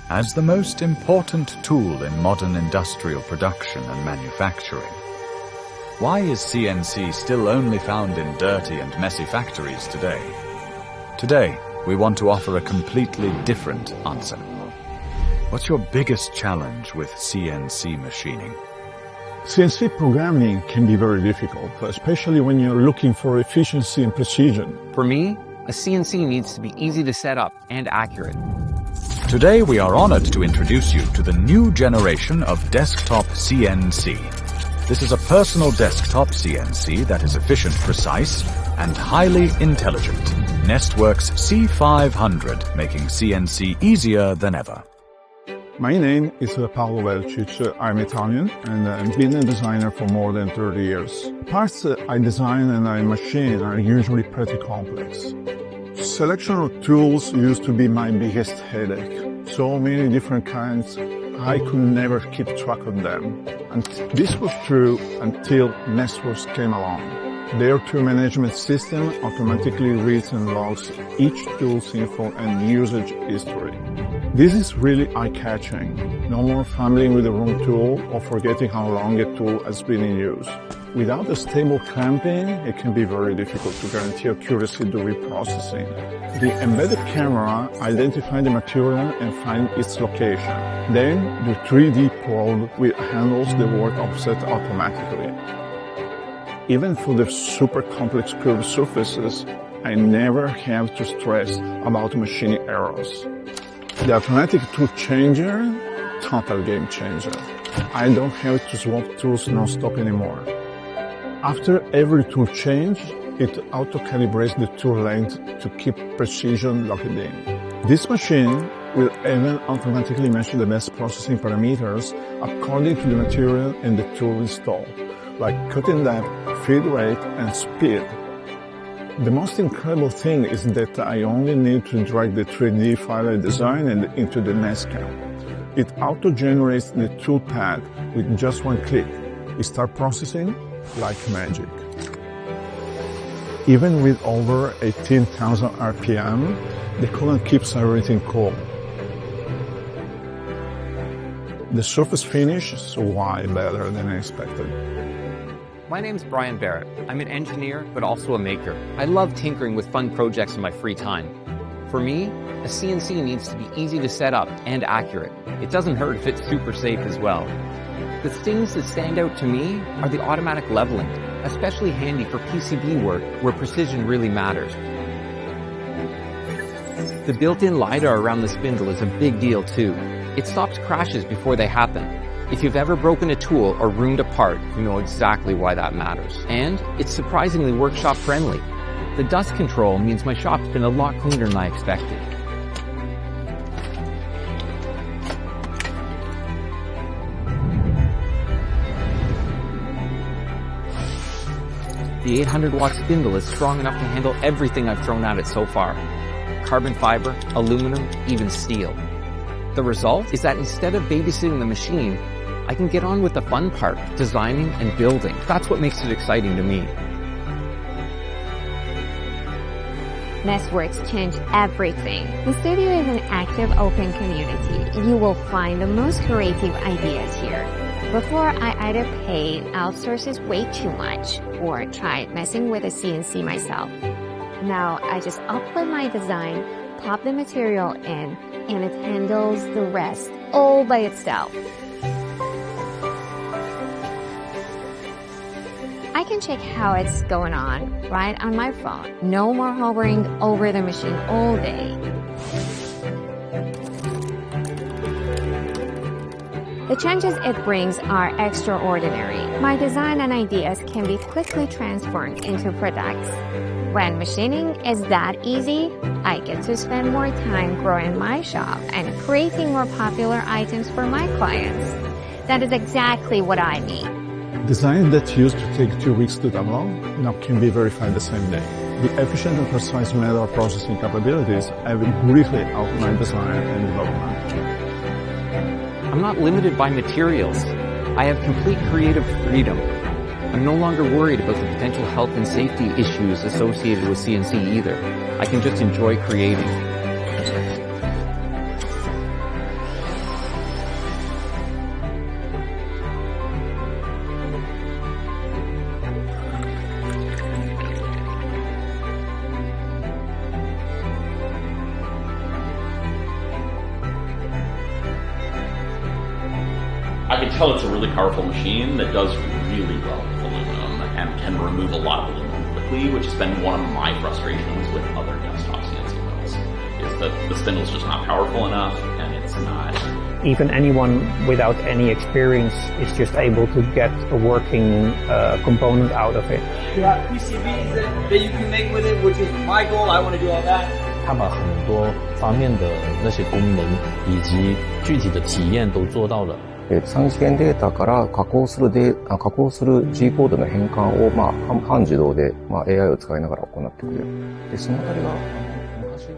as the most important tool in modern industrial production and manufacturing. Why is CNC still only found in dirty and messy factories today? Today, we want to offer a completely different answer. What's your biggest challenge with CNC machining? CNC programming can be very difficult, especially when you're looking for efficiency and precision. For me, a CNC needs to be easy to set up and accurate. Today we are honored to introduce you to the new generation of desktop CNC. This is a personal desktop CNC that is efficient, precise, and highly intelligent. NestWorks C500, making CNC easier than ever. My name is Paolo Velcic. I'm Italian and I've been a designer for more than 30 years. Parts I design and I machine are usually pretty complex. Selection of tools used to be my biggest headache. So many different kinds, I could never keep track of them. And this was true until NestWorks came along. Their tool management system automatically reads and logs each tool's info and usage history. This is really eye-catching. No more fumbling with the wrong tool or forgetting how long a tool has been in use. Without a stable clamping, it can be very difficult to guarantee accuracy during reprocessing. The embedded camera identifies the material and finds its location. Then the 3D probe handles the work offset automatically. Even for the super complex curved surfaces, I never have to stress about machining errors. The automatic tool changer, total game changer. I don't have to swap tools non-stop anymore. After every tool change, it auto-calibrates the tool length to keep precision locked in. This machine will even automatically match the best processing parameters according to the material and the tool installed, like cutting depth, feed rate, and speed. The most incredible thing is that I only need to drag the 3D file I designed into the NestCam. It auto-generates the tool path with just one click. It starts processing like magic. Even with over 18,000 RPM, the coolant keeps everything cool. The surface finish is way better than I expected. My name's Brian Barrett. I'm an engineer, but also a maker. I love tinkering with fun projects in my free time. For me, a CNC needs to be easy to set up and accurate. It doesn't hurt if it's super safe as well. The things that stand out to me are the automatic leveling, especially handy for PCB work where precision really matters. The built-in LiDAR around the spindle is a big deal too. It stops crashes before they happen. If you've ever broken a tool or ruined a part, you know exactly why that matters. And it's surprisingly workshop friendly. The dust control means my shop's been a lot cleaner than I expected. The 800-watt spindle is strong enough to handle everything I've thrown at it so far. Carbon fiber, aluminum, even steel. The result is that instead of babysitting the machine, I can get on with the fun part, designing and building. That's what makes it exciting to me. NestWorks changed everything. The studio is an active, open community. You will find the most creative ideas here. Before, I either paid outsources way too much or tried messing with a CNC myself. Now, I just upload my design, pop the material in, and it handles the rest all by itself. I can check how it's going on right on my phone. No more hovering over the machine all day. The changes it brings are extraordinary. My design and ideas can be quickly transformed into products. When machining is that easy, I get to spend more time growing my shop and creating more popular items for my clients. That is exactly what I need. Designs that used to take 2 weeks to download now can be verified the same day. The efficient and precise metal processing capabilities have greatly helped my design and development. I'm not limited by materials. I have complete creative freedom. I'm no longer worried about the potential health and safety issues associated with CNC either. I can just enjoy creating. I can tell it's a really powerful machine that does really well with aluminum and can remove a lot of aluminum quickly, which has been one of my frustrations with other desktop CNC mills, is that the spindle's just not powerful enough and it's not... Even anyone without any experience is just able to get a working component out of it. You have PCBs that you can make with it, which is my goal. I want to do all that. 它把很多方面的那些功能以及具体的体验都做到了。3次元データから加工する G コードの変換を半自動でAI を使いながら行ってくれる。で、そのあたりが昔